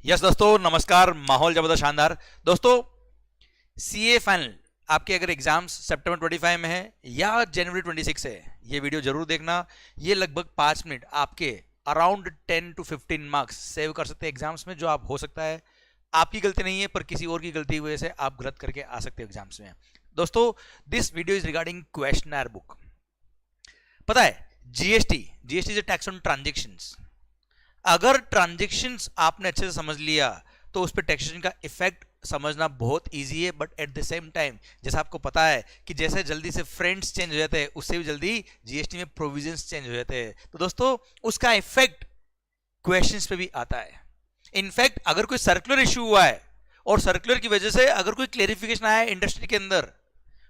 Yes दोस्तों, नमस्कार। माहौल जबरदस्त शानदार। दोस्तों, सीए फाइनल आपके अगर एग्जाम्स सितंबर 25 में है या जनवरी 26 है, ये वीडियो जरूर देखना। ये लगभग 5 मिनट आपके अराउंड 10 to 15 मार्क्स सेव कर सकते हैं एग्जाम्स में, जो आप हो सकता है आपकी गलती नहीं है पर किसी और की गलती की वजह से आप गलत करके आ सकते हो एग्जाम्स में। दोस्तों, this video is regarding questionnaire book. पता है, GST is tax on transactions. अगर ट्रांजेक्शन्स आपने अच्छे से समझ लिया तो उस पर टैक्सेशन का इफेक्ट समझना बहुत इजी है। But at the same time, जैसा आपको पता है कि जैसे जल्दी से फ्रेंड्स चेंज हो जाते हैं, उससे भी जल्दी जीएसटी में प्रोविजंस चेंज हो जाते हैं। तो दोस्तों, उसका इफेक्ट क्वेश्चंस पे भी आता है। इनफैक्ट अगर कोई सर्कुलर इश्यू हुआ है और सर्कुलर की वजह से अगर कोई क्लेरिफिकेशन आया है इंडस्ट्री के अंदर,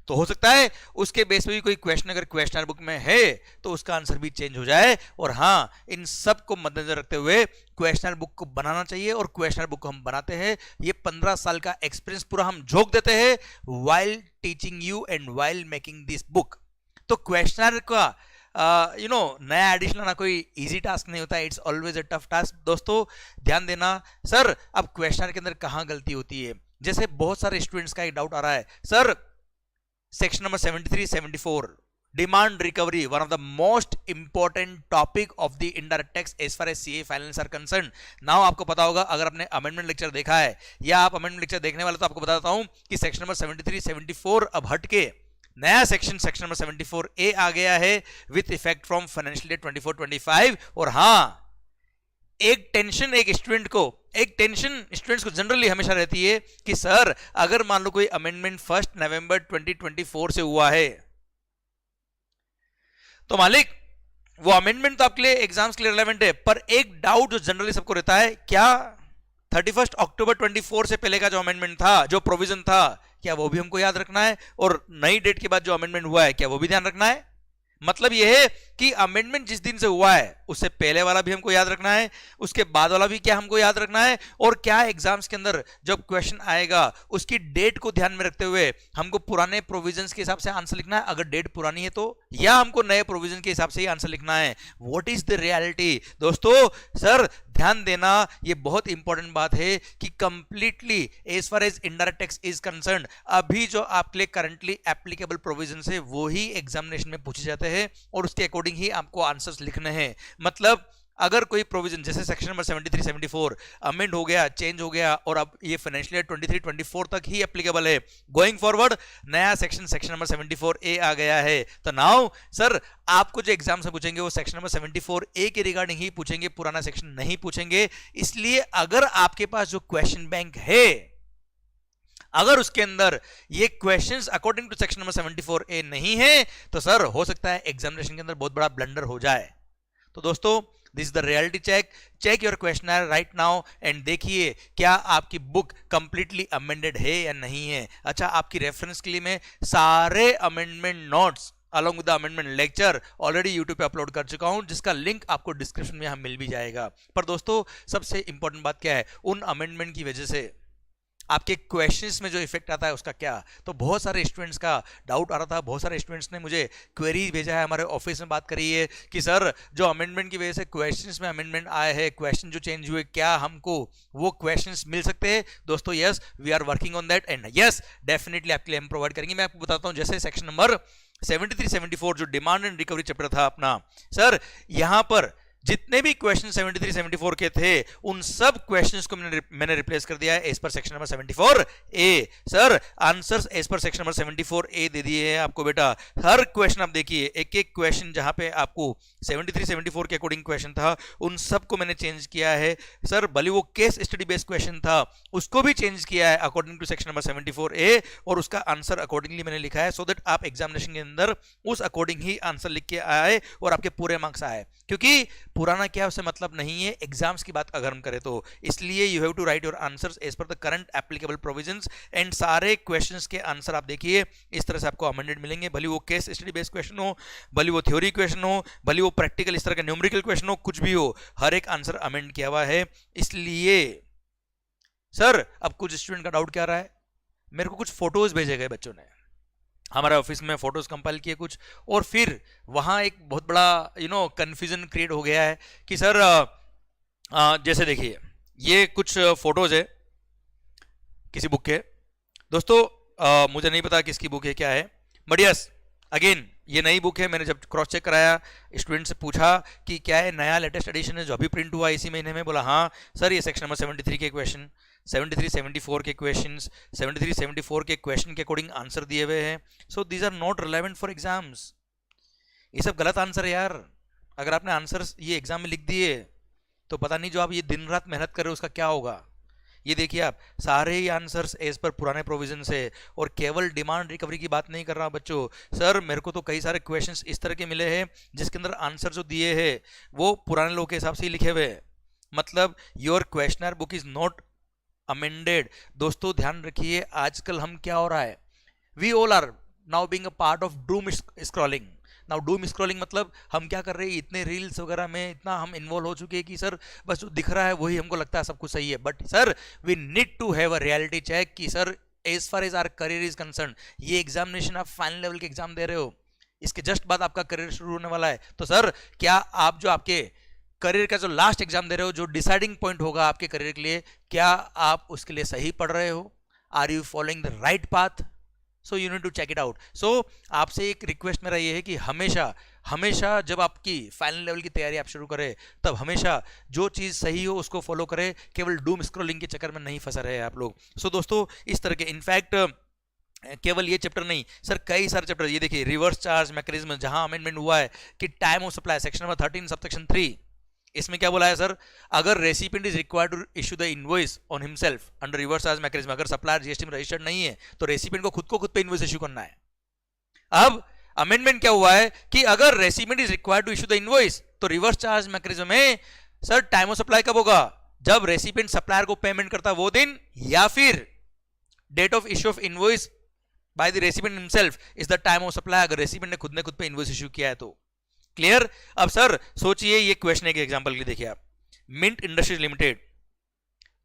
तो हो सकता है उसके बेस पे भी कोई क्वेश्चन अगर क्वेश्चनर बुक में है तो उसका आंसर भी चेंज हो जाए। और हाँ, इन सब को मद्देनजर रखते हुए क्वेश्चनर बुक को बनाना चाहिए। और क्वेश्चनर बुक को हम बनाते हैं, ये 15 साल का एक्सपीरियंस पूरा हम झोंक देते हैं while teaching you and while making this book. तो क्वेश्चनर का नया एडिशन लाना कोई इजी टास्क नहीं होता है, it's always a tough task. दोस्तों ध्यान देना। सर, अब क्वेश्चनर के अंदर कहां गलती होती है? जैसे बहुत सारे स्टूडेंट्स का एक डाउट आ रहा है, sir section number 73, 74 demand recovery, one of the most important topic of the indirect tax as far as CA finance are concern. Now आपको पता होगा, अगर आपने अमेंडमेंट लेक्चर देखा है या आप अमेंडमेंट लेक्चर देखने वाले, तो आपको बता देता हूं कि सेक्शन नंबर 73, 74 अब हट के नया सेक्शन नंबर 74 ए आ गया है with effect from financial year 24-25। और हाँ, एक टेंशन स्टूडेंट्स को जनरली हमेशा रहती है कि सर अगर मान लो कोई अमेंडमेंट 1 नवंबर 2024 से हुआ है, तो मालिक वो अमेंडमेंट तो आपके लिए एग्जाम्स के लिए रिलेवेंट है, पर एक डाउट जो जनरली सबको रहता है, क्या 31 अक्टूबर 24 से पहले का जो अमेंडमेंट था, जो प्रोविजन था, क्या वो भी हमको याद रखना है? और नई डेट के बाद जो अमेंडमेंट हुआ है, क्या वो भी ध्यान रखना है? मतलब यह है कि अमेंडमेंट जिस दिन से हुआ है उससे पहले वाला भी हमको याद रखना है, उसके बाद वाला भी क्या हमको याद रखना है, और क्या एग्जाम्स के अंदर जब क्वेश्चन आएगा उसकी डेट को ध्यान में रखते हुए हमको पुराने प्रोविजंस के हिसाब से आंसर लिखना है अगर डेट पुरानी है तो, या हमको नए प्रोविजन के हिसाब से ही आंसर लिखना है? What is the reality? दोस्तों सर ध्यान देना, ये बहुत इंपॉर्टेंट बात है कि completely as far as indirect tax is concern, अभी जो आपके लिए करंटली एप्लीकेबल प्रोविजन है वो ही एग्जामिनेशन में पूछे जाते हैं और उसके अकॉर्डिंग ही आपको आंसर्स लिखने हैं। मतलब अगर कोई प्रोविजन जैसे सेक्शन नंबर 73, 74 अमेंड हो गया, चेंज हो गया और अब ये फाइनेंशियल ईयर 23-24 तक ही एप्लीकेबल है, गोइंग फॉरवर्ड नया सेक्शन नंबर 74 ए आ गया है, तो नाउ सर आपको जो एग्जाम से पूछेंगे वो सेक्शन नंबर 74 ए के रिगार्डिंग ही पूछेंगे, पुराना सेक्शन नहीं पूछेंगे। इसलिए अगर आपके पास जो क्वेश्चन बैंक है, अगर उसके अंदर ये questions according to section number 74 A नहीं है, तो सर हो सकता है एग्जामिनेशन के अंदर बहुत बड़ा ब्लंडर हो जाए। तो दोस्तों, this is the reality check your questionnaire right now and देखिए क्या आपकी बुक कंप्लीटली अमेंडेड है या नहीं है। अच्छा, आपकी रेफरेंस के लिए मैं सारे amendment notes along with the amendment lecture already YouTube पे अपलोड कर चुका हूं, जिसका लिंक आपको डिस्क्रिप्शन में यहां मिल भी जाएगा। पर दोस्तों, सबसे इंपॉर्टेंट बात क्या है, उन अमेंडमेंट की वजह से आपके क्वेश्चंस में जो इफेक्ट आता है उसका क्या? तो बहुत सारे स्टूडेंट्स का डाउट आ रहा था, बहुत सारे स्टूडेंट्स ने मुझे क्वेरी भेजा है, हमारे ऑफिस में बात करी है कि सर जो अमेंडमेंट की वजह से क्वेश्चंस में अमेंडमेंट आए हैं, क्वेश्चन जो चेंज हुए, क्या हमको वो क्वेश्चंस मिल सकते हैं? दोस्तों yes, we are working on that and yes definitely आपके लिए हम प्रोवाइड करेंगे। मैं आपको बताता हूं, जैसे सेक्शन नंबर 73, 74 जो डिमांड एंड रिकवरी चैप्टर था अपना, सर यहां पर जितने भी क्वेश्चन 73, 74 के थे उन सब क्वेश्चंस को मैंने रिप्लेस कर दिया है as per section number 74 A. Sir answers as per section number 74 A दे दिए हैं आपको बेटा। हर क्वेश्चन आप देखिए, एक एक क्वेश्चन जहां पे आपको 73, 74 के अकॉर्डिंग क्वेश्चन था उन सब को मैंने चेंज किया है। सर भले वो केस स्टडी बेस्ड क्वेश्चन था उसको भी चेंज किया है अकॉर्डिंग टू सेक्शन नंबर 74 ए, और उसका आंसर अकॉर्डिंगली मैंने लिखा है सो दैट आप एग्जामिनेशन के अंदर उस अकॉर्डिंग ही आंसर लिख के आए और आपके पूरे मार्क्स आए। क्योंकि पुराना क्या उससे मतलब नहीं है एग्जाम्स की बात अगर हम करें तो, इसलिए you have to write your answers as per the current applicable provisions and सारे क्वेश्चंस के आंसर आप देखिए इस तरह से आपको अमेंडेड मिलेंगे। भले वो केस स्टडी बेस्ड क्वेश्चन हो, भले वो थ्योरी क्वेश्चन हो, भले वो प्रैक्टिकल इस तरह का न्यूमेरिकल क्वेश्चन हो, कुछ भी हो, हर एक आंसर अमेंड किया हुआ है। इसलिए सर अब कुछ स्टूडेंट का डाउट क्या रहा है, मेरे को कुछ फोटोज भेजे गए बच्चों ने, हमारे ऑफिस में फोटोज कंपाइल किए कुछ, और फिर वहां एक बहुत बड़ा कंफ्यूजन क्रिएट हो गया है कि सर जैसे देखिए ये कुछ फोटोज है किसी बुक के दोस्तों, मुझे नहीं पता किसकी बुक है क्या है, बट यस अगेन ये नई बुक है। मैंने जब क्रॉस चेक कराया, स्टूडेंट से पूछा कि क्या है नया लेटेस्ट एडिशन है जो अभी प्रिंट हुआ इसी महीने में, बोला हाँ सर ये सेक्शन नंबर 73 के क्वेश्चन, 73 74 के क्वेश्चंस, 73 74 के क्वेश्चन के अकॉर्डिंग आंसर दिए हुए हैं। So these are not relevant for exams. ये सब गलत आंसर है यार। अगर आपने आंसर ये एग्जाम में लिख दिए तो पता नहीं जो आप ये दिन रात मेहनत कर रहे हो उसका क्या होगा। ये देखिए आप, सारे ही आंसर्स एज पर पुराने प्रोविजन से, और केवल डिमांड रिकवरी की बात नहीं कर रहा बच्चों। सर मेरे को तो कई सारे क्वेश्चंस इस तरह के मिले हैं जिसके अंदर आंसर जो दिए हैं वो पुराने लोगों के हिसाब से ही लिखे हुए हैं, मतलब your questionnaire book is not amended. दोस्तों ध्यान रखिए, आजकल हम क्या हो रहा है, we all are now being a part of doom scrolling. Now doom scrolling मतलब हम क्या कर रहे हैं, इतने रील्स वगैरह में इतना हम इन्वॉल्व हो चुके हैं कि सर बस जो दिख रहा है वही हमको लगता है सब कुछ सही है। But sir we need to have a reality check कि sir as far as our career is concern, ये एग्जामिनेशन आप फाइनल लेवल के एग्जाम दे रहे हो, इसके जस्ट बाद आपका करियर शुरू होने वाला है। तो सर क्या आप जो आपके करियर का जो लास्ट एग्जाम दे रहे हो, जो डिसाइडिंग पॉइंट होगा आपके करियर के लिए, क्या आप उसके लिए सही पढ़ रहे हो? Are you following the right path? So you need to check it out. So आपसे एक रिक्वेस्ट मेरा ये है कि हमेशा हमेशा जब आपकी फाइनल लेवल की तैयारी आप शुरू करें तब हमेशा जो चीज़ सही हो उसको फॉलो करें, केवल डूम स्क्रॉलिंग के चक्कर में नहीं फंसा रहे आप लोग। सो दोस्तों इस तरह के इनफैक्ट केवल ये चैप्टर नहीं सर, कई सारे चैप्टर, ये देखिए रिवर्स चार्ज मैकेनिज्म जहां अमेंडमेंट हुआ है कि time of supply section number 13 subsection 3, इसमें क्या बोला है सर, अगर recipient is required to issue the invoice on himself under reverse charge mechanism, अगर सप्लायर जीएसटी में रजिस्टर्ड नहीं है तो रेसिपिएंट को खुद पे इनवॉइस इशू करना है। अब अमेंडमेंट क्या हुआ है कि अगर recipient is required to issue the invoice तो रिवर्स चार्ज मैकेनिज्म में सर टाइम ऑफ सप्लाई कब होगा, जब रेसिपिएंट सप्लायर को पेमेंट करता वो दिन, या फिर date of issue of invoice by the recipient himself is the time of supply, अगर रेसिपिएंट ने खुद पे इनवॉइस इशू किया है तो। क्लियर? अब सर सोचिए, ये क्वेश्चन है कि एग्जांपल के लिए देखिए आप, Mint Industries Limited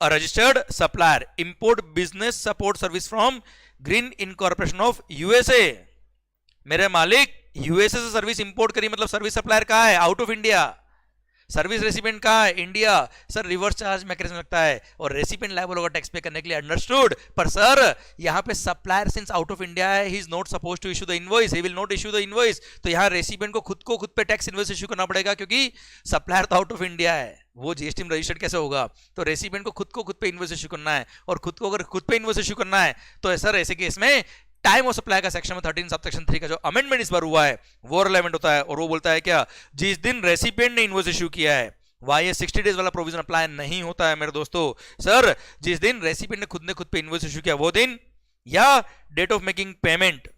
a registered supplier import business support service from Green Incorporation of USA. मेरे मालिक यूएसए से सर्विस इंपोर्ट करी, मतलब सर्विस सप्लायर कहां है, out of India. Service recipient कहां है, India. Sir reverse charge mechanism लगता है और रेसिपिएंट लायबल होगा टैक्स पे करने के लिए, अंडरस्टूड। पर सर यहां पे supplier since out of India है, he is not supposed to issue the invoice, he will not issue the invoice. तो यहां रेसिपिएंट को खुद पे टैक्स इनवॉइस इशू करना पड़ेगा क्योंकि सप्लायर तो आउट ऑफ इंडिया है, वो जीएसटी में रजिस्टर्ड कैसे होगा। तो रेसिपिएंट को खुद पे इनवॉइस इशू करना है, और अगर खुद पे इनवॉइस इशू करना है तो सर ऐसे केस में टाइम ऑफ सप्लाई का सेक्शन 13 सबसेक्शन 3 का जो अमेंडमेंट इस बार हुआ है वो रिलेवेंट होता है, और वो बोलता है क्या, जिस दिन रेसिपिएंट ने इनवॉइस इशू किया है, वह ये 60 डेज वाला प्रोविजन अप्लाई नहीं होता है मेरे दोस्तों। सर जिस दिन रेसिपिएंट ने खुद पे इनवॉइस इशू किया वो दिन, या date of making payment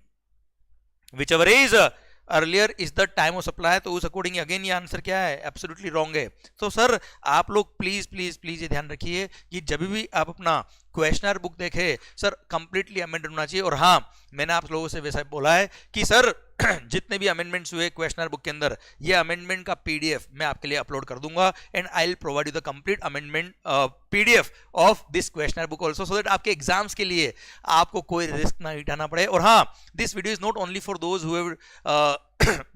which ever is earlier is the time of supply, तो उस अकॉर्डिंग अगेन ये आंसर क्या है, एब्सोल्युटली रॉन्ग है। तो सर आप लोग प्लीज प्लीज प्लीज ये ध्यान रखिए कि जब भी आप अपना क्वेश्चनर बुक देखें सर कंप्लीटली अमेंडेड होना चाहिए। और हाँ, मैंने आप लोगों से वैसा बोला है कि सर जितने भी अमेंडमेंट्स हुए क्वेश्चनर बुक के अंदर, ये अमेंडमेंट का पीडीएफ मैं आपके लिए अपलोड कर दूंगा, and I will provide you the complete amendment PDF of this questionnaire book also, so that आपके एग्जाम्स के लिए आपको कोई रिस्क ना उठाना पड़े। और हाँ, this video is not only for those who have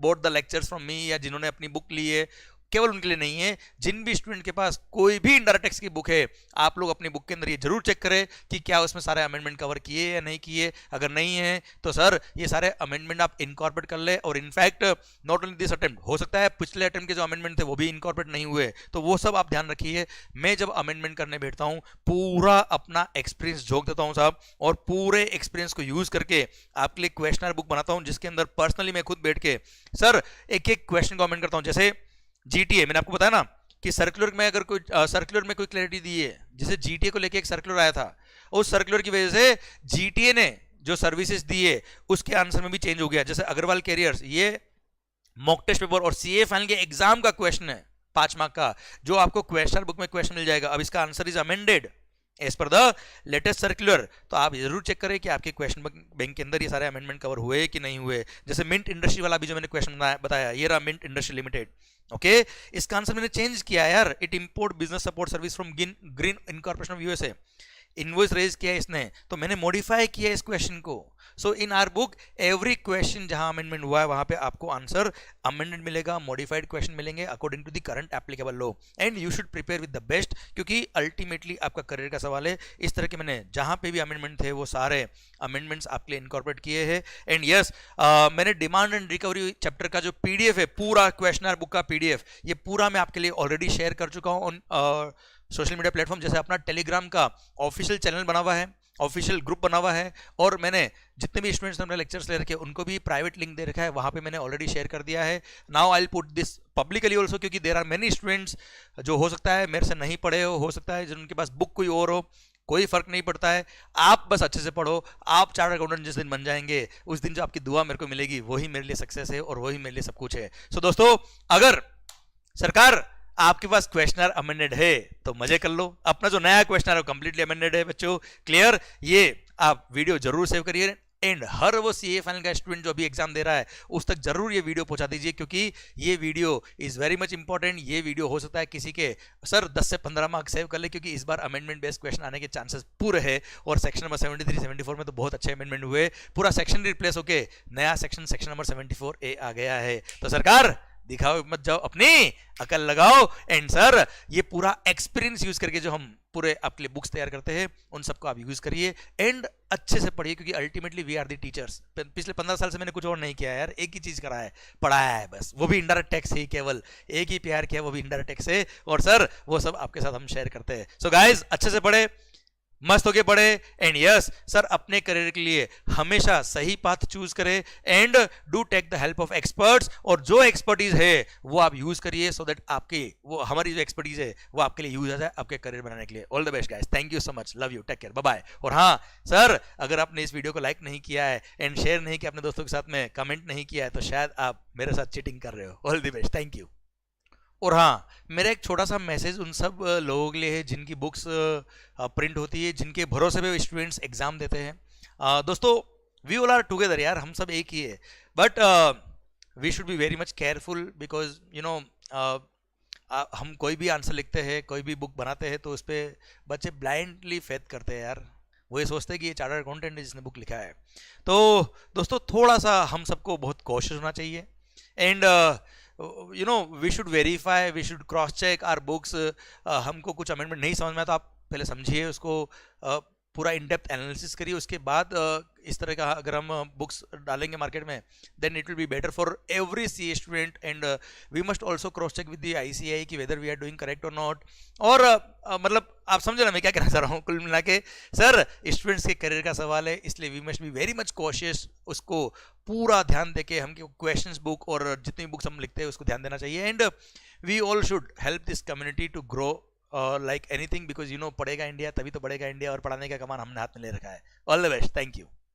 boat the lectures from me, या जिन्होंने अपनी बुक ली है, केवल उनके लिए नहीं है। जिन भी स्टूडेंट के पास कोई भी इंडायरेक्ट टैक्स की बुक है, आप लोग अपनी बुक के अंदर ये जरूर चेक करें कि क्या उसमें सारे अमेंडमेंट कवर किए या नहीं किए। अगर नहीं है तो सर ये सारे अमेंडमेंट आप इनकॉर्पोरेट कर ले, और in fact not only this attempt, हो सकता है पिछले अटेम्प्ट के जो अमेंडमेंट थे वो भी इनकॉर्पोरेट नहीं हुए, तो वो सब आप ध्यान रखिए। मैं जब अमेंडमेंट करने बैठता हूँ पूरा अपना एक्सपीरियंस झोंक देता हूँ साहब, और पूरे एक्सपीरियंस को यूज करके आपके लिए क्वेश्चनर बुक बनाता हूँ, जिसके अंदर पर्सनली मैं खुद बैठ के सर एक एक क्वेश्चन को अमेंड करता हूँ। जैसे जीटीए, मैंने आपको बताया ना कि सर्कुलर में अगर कोई सर्कुलर में कोई क्लैरिटी दी है, जैसे जीटीए को लेके एक सर्कुलर आया था, उस सर्कुलर की वजह से जीटीए ने जो सर्विसेज दी है उसके आंसर में भी चेंज हो गया। जैसे अग्रवाल कैरियर्स, ये मॉक टेस्ट पेपर और सीए फाइनल के एग्जाम का क्वेश्चन है 5 मार्क का, जो आपको क्वेश्चन बुक में क्वेश्चन मिल जाएगा। अब इसका answer is amended as per the latest circular, तो आप जरूर चेक करें कि आपके क्वेश्चन बैंक के अंदर ये सारे अमेंडमेंट कवर हुए कि नहीं हुए। जैसे मिंट इंडस्ट्री वाला भी जो मैंने क्वेश्चन बताया, ये रहा मिंट इंडस्ट्री लिमिटेड, ओके, इसका आंसर मैंने चेंज किया यार, it import business support service from Green Incorporation of USA. Invoice raise किया है इसने, तो मैंने मॉडिफाई किया इस क्वेश्चन को. So in our book every question जहां अमेंडमेंट हुआ है वहां पे आपको आंसर अमेंडेड मिलेगा, मॉडिफाइड क्वेश्चन मिलेंगे according to the current applicable law. And you should prepare with the best, क्योंकि अल्टीमेटली आपका करियर का सवाल है. इस तरह के मैंने जहां पे भी अमेंडमेंट थे वो सारे अमेंडमेंट्स आपके लिए इनकॉर्पोरेट किए हैं. एंड यस, मैंने डिमांड एंड रिकवरी चैप्टर का जो पीडीएफ है, पूरा क्वेश्चनर बुक का पीडीएफ, ये पूरा मैं आपके लिए ऑलरेडी शेयर कर चुका हूं ऑन सोशल मीडिया प्लेटफॉर्म. जैसे अपना टेलीग्राम का ऑफिशियल चैनल बना हुआ है, ऑफिशियल ग्रुप बना हुआ है, और मैंने जितने भी स्टूडेंट्स ने अपने लेक्चर्स ले रखे हैं उनको भी प्राइवेट लिंक दे रखा है, वहां पे मैंने ऑलरेडी शेयर कर दिया है. Now I will put this publicly also, क्योंकि देयर आर मेनी स्टूडेंट्स जो हो सकता है मेरे से नहीं पढ़े हो सकता है जिनके पास बुक कोई और हो, कोई फर्क नहीं पड़ता है. आप बस अच्छे से पढ़ो, आप चार्टर्ड अकाउंटेंट जिस दिन बन जाएंगे उस दिन जो आपकी दुआ मेरे को मिलेगी वही मेरे लिए सक्सेस है और वही मेरे लिए सब कुछ है. सो दोस्तों, अगर सरकार आपके पास क्वेश्चनर अमेंडेड है तो मजे कर लो. अपना जो नया क्वेश्चनर है कंप्लीटली अमेंडेड है बच्चों, क्लियर. ये आप वीडियो जरूर सेव करिए, एंड हर वो सीए फाइनल का स्टूडेंट जो अभी एग्जाम दे रहा है उस तक जरूर ये वीडियो पहुंचा दीजिए, क्योंकि ये video is very much important. ये वीडियो हो सकता है किसी के सर 10 से 15 मार्क्स सेव कर ले, क्योंकि इस बार अमेंडमेंट बेस्ड क्वेश्चन आने के चांसेस पूरे हैं. और सेक्शन नंबर 73 74 में तो बहुत अच्छे अमेंडमेंट हुए, पूरा सेक्शन रिप्लेस होके नया सेक्शन नंबर 74A आ गया है. तो सरकार दिखाओ मत जाओ, अपनी अकल लगाओ. एंड सर ये पूरा एक्सपीरियंस यूज करके जो हम पूरे आपके लिए बुक्स तैयार करते हैं उन सबको आप यूज करिए एंड अच्छे से पढ़िए, क्योंकि ultimately we are the teachers. पिछले 15 साल से मैंने कुछ और नहीं किया यार, एक ही चीज करा है, पढ़ाया है बस, वो भी इनडायरेक्ट टैक्स ही, केवल एक ही प्यार किया वो भी इनडायरेक्ट टैक्स है. और सर वो सब आपके साथ हम शेयर करते हैं. सो गाइज अच्छे से पढ़े, मस्त होके पढ़े. एंड यस सर, अपने करियर के लिए हमेशा सही पाथ चूज करें and do take the help of experts. और जो एक्सपर्टीज है वो आप यूज करिए, सो दैट आपकी वो हमारी जो एक्सपर्टीज है वो आपके लिए यूज आ जाए आपके करियर बनाने के लिए. All the best guys, thank you so much, love you, take care, bye bye. और हाँ सर, अगर आपने इस वीडियो को लाइक नहीं किया है एंड शेयर नहीं किया अपने दोस्तों के साथ में, कमेंट नहीं किया है, तो शायद आप मेरे साथ चीटिंग कर रहे हो. All the best, thank you. और हाँ, मेरा एक छोटा सा मैसेज उन सब लोगों के लिए है जिनकी बुक्स प्रिंट होती है, जिनके भरोसे पे स्टूडेंट्स एग्जाम देते हैं. दोस्तों, वी ऑल आर टुगेदर यार, हम सब एक ही है, but we should be very much careful, because you know हम कोई भी आंसर लिखते हैं, कोई भी बुक बनाते हैं, तो उस पर बच्चे ब्लाइंडली फेथ करते हैं यार. वो ये सोचते हैं कि ये चार्टर्ड अकाउंटेंट है जिसने बुक लिखा है. तो दोस्तों, थोड़ा सा हम सबको बहुत कॉशियस होना चाहिए. And you know we should verify, we should cross check our books. हमको कुछ अमेंडमेंट नहीं समझ में आता, आप पहले समझिए उसको, पूरा इन डेप्थ एनालिसिस करिए, उसके बाद इस तरह का अगर हम बुक्स डालेंगे मार्केट में, then it will be better for every C student. And we must also cross check with the ICAI कि whether we are doing correct और नॉट. और मतलब आप समझे ना मैं क्या कहना चाह रहा हूँ. कुल मिला के सर, स्टूडेंट्स के करियर का सवाल है, इसलिए we must be very much cautious. उसको पूरा ध्यान देके हम क्वेश्चंस बुक और जितनी बुक्स हम लिखते हैं उसको ध्यान देना चाहिए. And we all should help this community to grow like anything, because you know पढ़ेगा इंडिया तभी तो बढ़ेगा इंडिया, और पढ़ाने का कमान हमने हाथ में ले रखा है. All the best, thank you.